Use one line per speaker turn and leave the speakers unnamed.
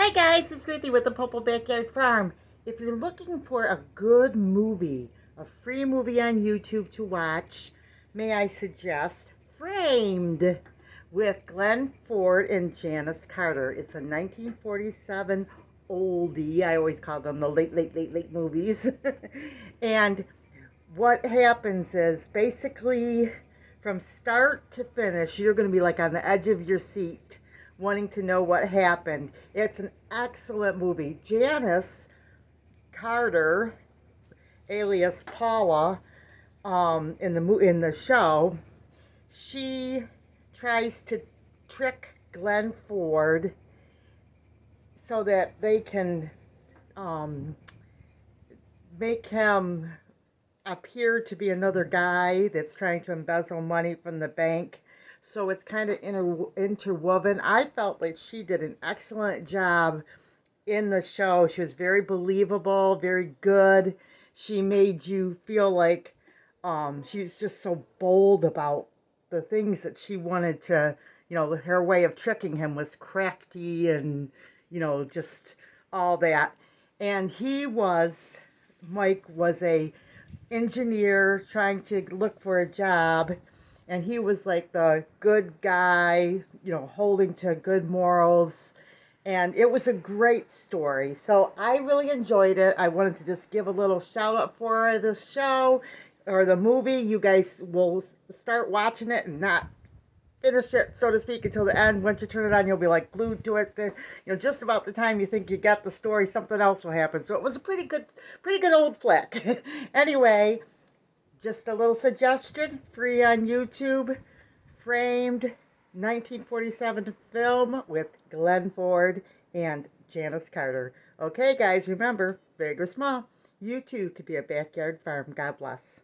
Hi guys, it's Ruthie with the Popple Backyard Farm. If you're looking for a good movie, a free movie on YouTube to watch, may I suggest Framed with Glen Ford and Janis Carter. It's a 1947 oldie. I always call them the late movies. And what happens is basically from start to finish, you're going to be like on the edge of your seat wanting to know what happened. It's an excellent movie. Janis Carter, alias Paula, in the show, she tries to trick Glen Ford so that they can make him appear to be another guy that's trying to embezzle money from the bank. So it's kind of interwoven. I felt like she did an excellent job in the show. She was very believable, very good. She made you feel like she was just so bold about the things that she wanted to, her way of tricking him was crafty and, just all that. And Mike was a engineer trying to look for a job, and he was like the good guy, holding to good morals. And it was a great story. So I really enjoyed it. I wanted to just give a little shout out for this show or the movie. You guys will start watching it and not finish it, so to speak, until the end. Once you turn it on, you'll be like glued to it. Just about the time you think you got the story, something else will happen. So it was a pretty good old flick. Anyway, just a little suggestion, free on YouTube, Framed, 1947 film with Glen Ford and Janis Carter. Okay, guys, remember, big or small, you too could be a backyard farm. God bless.